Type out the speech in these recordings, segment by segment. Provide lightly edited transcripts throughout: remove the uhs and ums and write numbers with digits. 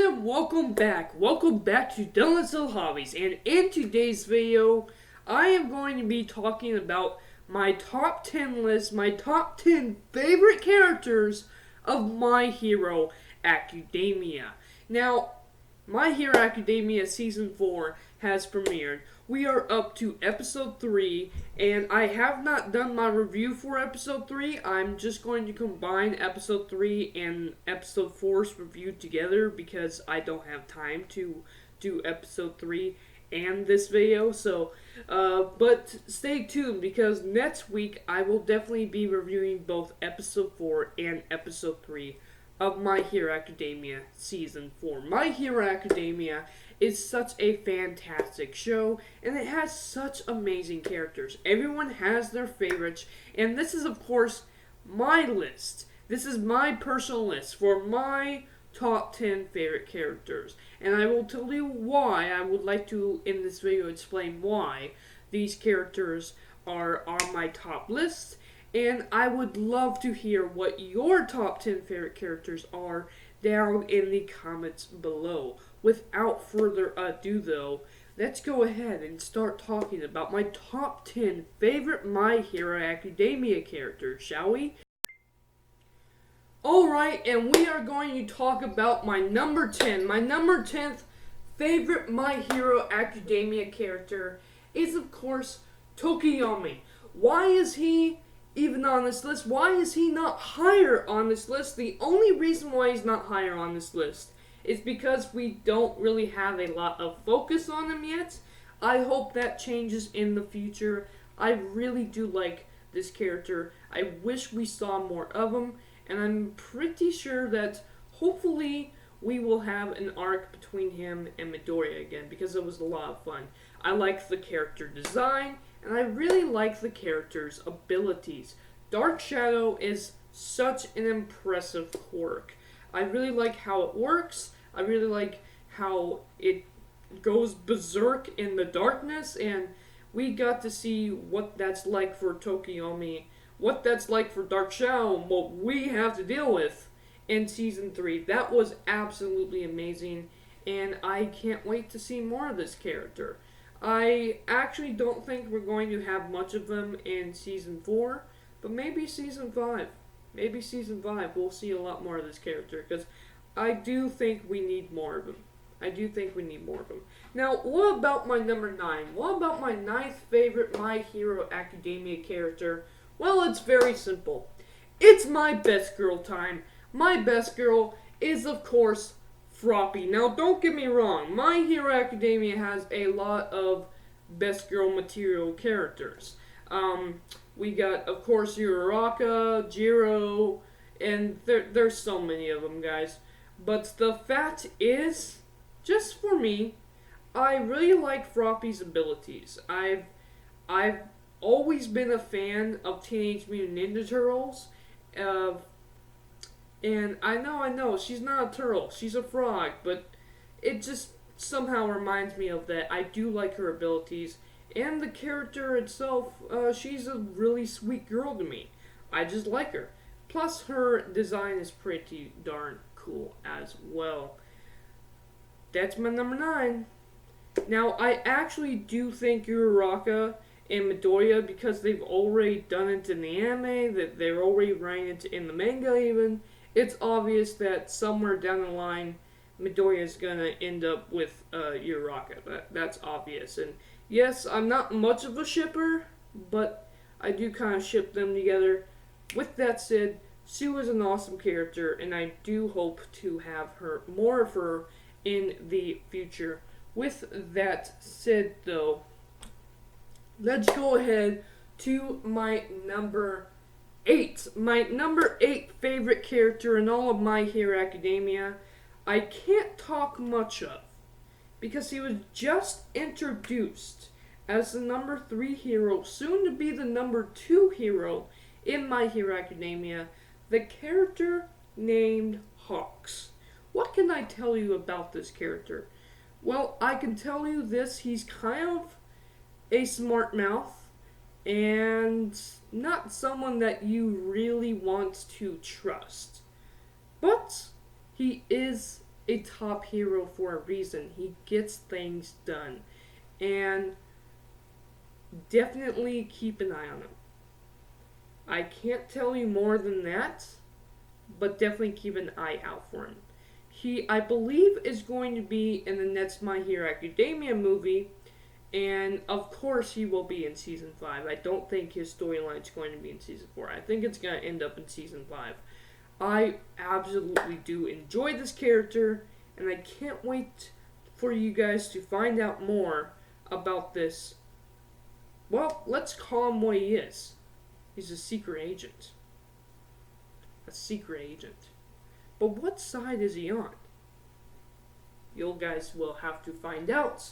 and welcome back. Welcome back to Dylan's Little Hobbies. And in today's video, I am going to be talking about my top 10 list, my top 10 favorite characters of My Hero Academia. Now, My Hero Academia Season 4 has premiered. We are up to Episode 3, and I have not done my review for Episode 3. I'm just going to combine Episode 3 and Episode 4's review together because I don't have time to do Episode 3 and this video. But stay tuned because next week I will definitely be reviewing both Episode 4 and Episode 3 of My Hero Academia Season 4. My Hero Academia is such a fantastic show, and it has such amazing characters. Everyone has their favorites, and this is, of course, my list. This is my personal list for my top 10 favorite characters. And I will tell you why. I would like to, in this video, explain why these characters are on my top list. And I would love to hear what your top 10 favorite characters are down in the comments below. Without further ado, though, let's go ahead and start talking about my top 10 favorite My Hero Academia characters, shall we? Alright, and we are going to talk about my number 10. My number 10th favorite My Hero Academia character is, of course, Tokiyomi. Why is he even on this list? Why is he not higher on this list? The only reason why he's not higher on this list is because we don't really have a lot of focus on him yet. I hope that changes in the future. I really do like this character. I wish we saw more of him, and I'm pretty sure that hopefully we will have an arc between him and Midoriya again because it was a lot of fun. I like the character design, and I really like the character's abilities. Dark Shadow is such an impressive quirk. I really like how it works. I really like how it goes berserk in the darkness, and we got to see what that's like for Tokiyomi, what that's like for Dark Shadow, and what we have to deal with in Season 3. That was absolutely amazing, and I can't wait to see more of this character. I actually don't think we're going to have much of them in Season 4, but maybe Season 5. Maybe Season 5 we'll see a lot more of this character, because I do think we need more of him. I do think we need more of him. Now, what about my number 9? What about my 9th favorite My Hero Academia character? Well, it's very simple. It's my best girl time. My best girl is, of course, Froppy. Now, don't get me wrong. My Hero Academia has a lot of best girl material characters. We got, of course, Uraraka, Jiro, and there's so many of them, guys. But the fact is, just for me, I really like Froppy's abilities. I've always been a fan of Teenage Mutant Ninja Turtles. And I know, she's not a turtle, she's a frog, but it just somehow reminds me of that. I do like her abilities, and the character itself, she's a really sweet girl to me. I just like her. Plus, her design is pretty darn cool as well. That's my number 9. Now, I actually do think Uraraka and Midoriya, because they've already done it in the anime, that they're already writing it in the manga even, it's obvious that somewhere down the line, Midoriya is going to end up with Uraraka. That's obvious. And yes, I'm not much of a shipper, but I do kind of ship them together. With that said, Sue is an awesome character, and I do hope to have more of her in the future. With that said, though, let's go ahead to my number 8. My number 8 favorite character in all of My Hero Academia, I can't talk much of, because he was just introduced as the number 3 hero, soon to be the number 2 hero in My Hero Academia, the character named Hawks. What can I tell you about this character? Well, I can tell you this, he's kind of a smart mouth, and not someone that you really want to trust. But he is a top hero for a reason. He gets things done. And definitely keep an eye on him. I can't tell you more than that, but definitely keep an eye out for him. He, I believe, is going to be in the next My Hero Academia movie, and of course he will be in Season 5. I don't think his storyline is going to be in Season 4. I think it's going to end up in Season 5. I absolutely do enjoy this character, and I can't wait for you guys to find out more about this. Well, let's call him what he is. He's a secret agent. A secret agent. But what side is he on? You guys will have to find out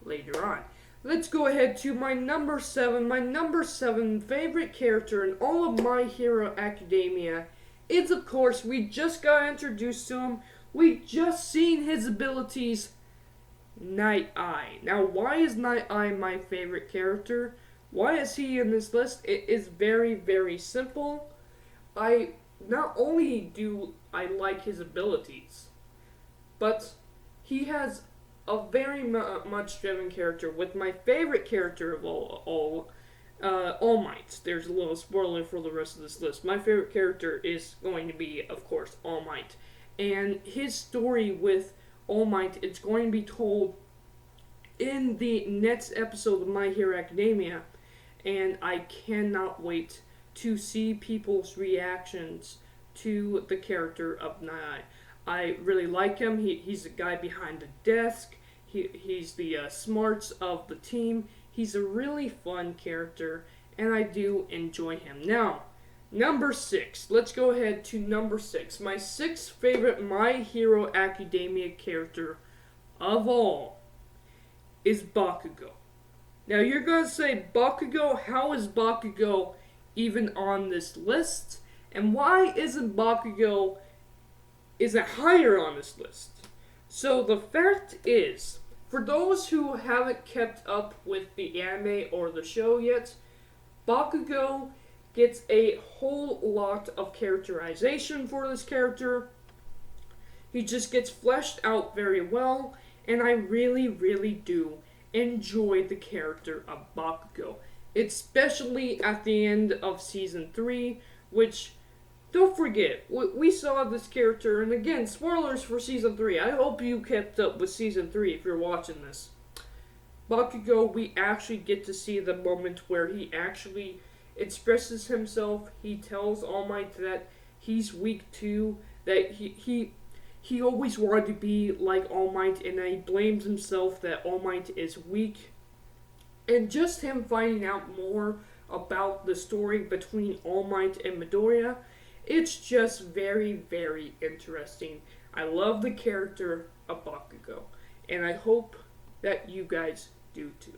later on. Let's go ahead to my number 7. My number 7 favorite character in all of My Hero Academia is, of course, we just got introduced to him. We just seen his abilities, Night Eye. Now, why is Night Eye my favorite character? Why is he in this list? It is very, very simple. Not only do I like his abilities, but he has a very much driven character with my favorite character of all Might. There's a little spoiler for the rest of this list. My favorite character is going to be, of course, All Might. And his story with All Might is going to be told in the next episode of My Hero Academia. And I cannot wait to see people's reactions to the character of Night Eye. I really like him. He's the guy behind the desk. He's the smarts of the team. He's a really fun character, and I do enjoy him. Now, number 6. Let's go ahead to number 6. My 6th favorite My Hero Academia character of all is Bakugo. Now, you're going to say, Bakugo, how is Bakugo even on this list? And why isn't Bakugo higher on this list? So the fact is, for those who haven't kept up with the anime or the show yet, Bakugo gets a whole lot of characterization for this character. He just gets fleshed out very well, and I really, really do enjoy the character of Bakugo, especially at the end of Season 3, which, don't forget, we saw this character, and again, spoilers for Season 3. I hope you kept up with Season 3 if you're watching this. Bakugo, we actually get to see the moment where he actually expresses himself. He tells All Might that he's weak too, that he always wanted to be like All Might, and he blames himself that All Might is weak. And just him finding out more about the story between All Might and Midoriya, it's just very, very interesting. I love the character of Bakugo, and I hope that you guys do too.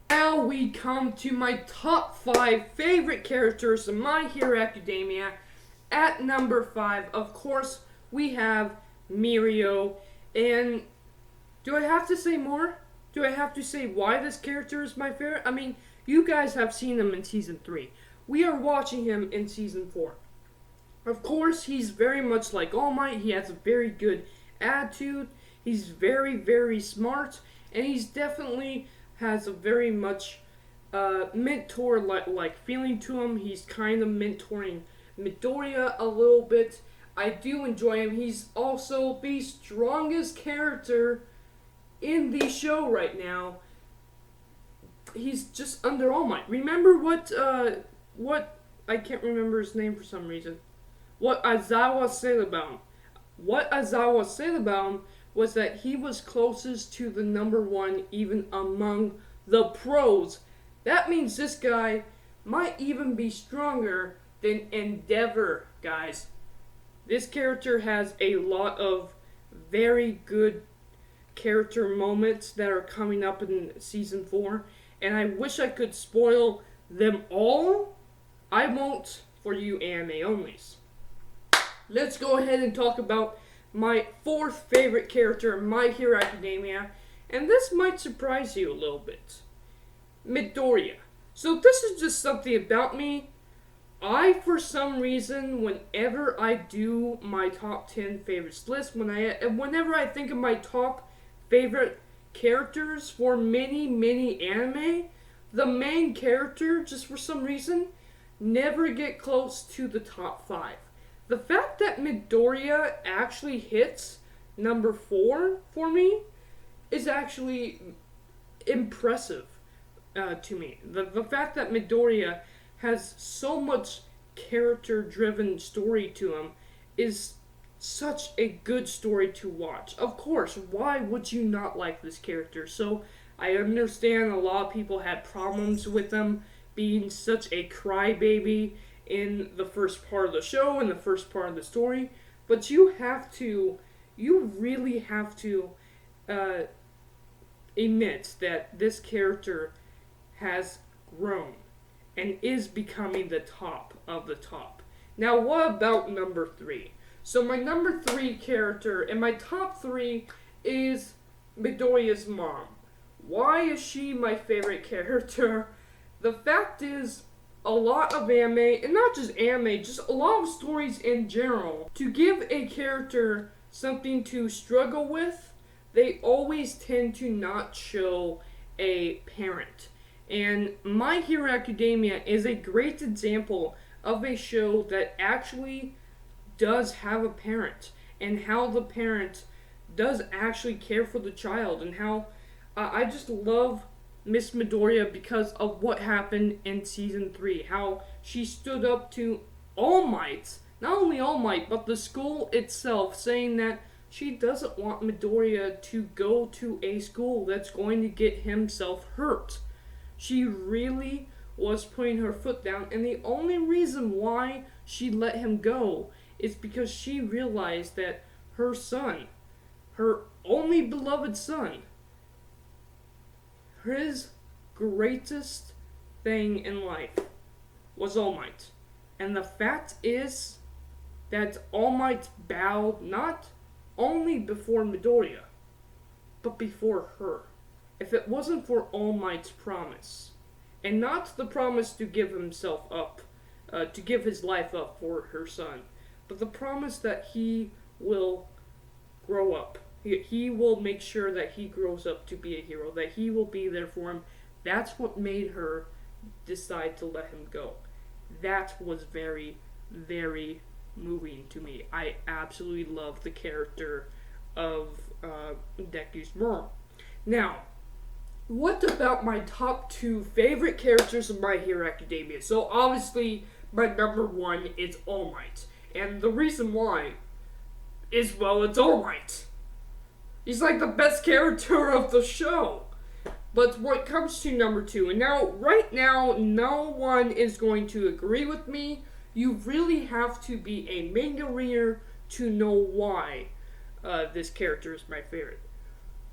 Now we come to my top 5 favorite characters in My Hero Academia. At number 5, of course, we have Mirio. And do I have to say more? Do I have to say why this character is my favorite? I mean, you guys have seen him in Season 3. We are watching him in Season 4. Of course, he's very much like All Might. He has a very good attitude. He's very, very smart. And he's definitely has a very much mentor-like feeling to him. He's kind of mentoring Midoriya a little bit. I do enjoy him. He's also the strongest character in the show right now. He's just under All Might. Remember what I can't remember his name for some reason. What Aizawa said about him. What Aizawa said about him was that he was closest to the number 1 even among the pros. That means this guy might even be stronger than Endeavor, guys. This character has a lot of very good character moments that are coming up in Season 4, and I wish I could spoil them all. I won't for you anime onlys. Let's go ahead and talk about my 4th favorite character in My Hero Academia, and this might surprise you a little bit. Midoriya. So this is just something about me. For some reason, whenever I do my top 10 favorites list, whenever I think of my top favorite characters for many anime, the main character, just for some reason, never get close to the top 5. The fact that Midoriya actually hits number 4 for me is actually impressive to me. The fact that Midoriya has so much character-driven story to him is such a good story to watch. Of course, why would you not like this character? So I understand a lot of people had problems with him being such a crybaby in the first part of the show and the first part of the story, but you really have to admit that this character has grown and is becoming the top of the top. Now, what about number 3? So my number 3 character in my top 3 is Midoriya's mom. Why is she my favorite character? The fact is, a lot of anime, and not just anime, just a lot of stories in general, to give a character something to struggle with, they always tend to not show a parent. And My Hero Academia is a great example of a show that actually does have a parent, and how the parent does actually care for the child, and how I just love Miss Midoriya because of what happened in Season 3. How she stood up to All Might, not only All Might, but the school itself, saying that she doesn't want Midoriya to go to a school that's going to get himself hurt. She really was putting her foot down, and the only reason why she let him go is because she realized that her son, her only beloved son, his greatest thing in life was All Might. And the fact is that All Might bowed not only before Midoriya, but before her. If it wasn't for All Might's promise, and not the promise to give himself up, to give his life up for her son, but the promise that he will grow up. He will make sure that he grows up to be a hero, that he will be there for him. That's what made her decide to let him go. That was very, very moving to me. I absolutely love the character of Deku's mom. Now, what about my top 2 favorite characters of My Hero Academia? So obviously, my number 1 is All Might. And the reason why is, well, it's All Might. He's like the best character of the show. But when it comes to number 2, and now, right now, no one is going to agree with me. You really have to be a manga reader to know why this character is my favorite.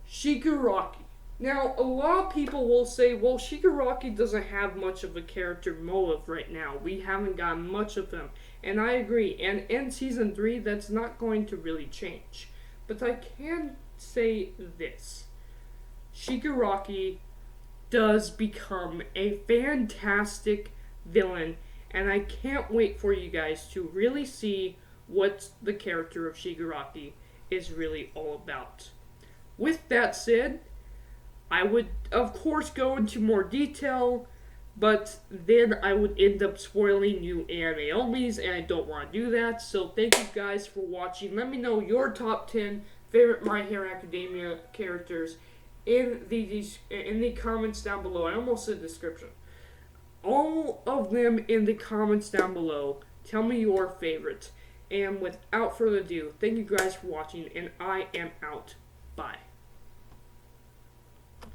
Shigaraki. Now, a lot of people will say, well, Shigaraki doesn't have much of a character motive right now. We haven't gotten much of him. And I agree. And in Season 3, that's not going to really change. But I can say this. Shigaraki does become a fantastic villain. And I can't wait for you guys to really see what the character of Shigaraki is really all about. With that said, I would, of course, go into more detail, but then I would end up spoiling new anime onlys, and I don't want to do that. So thank you guys for watching. Let me know your top 10 favorite My Hero Academia characters in the comments down below. I almost said description. All of them in the comments down below. Tell me your favorite. And without further ado, thank you guys for watching, and I am out. Bye.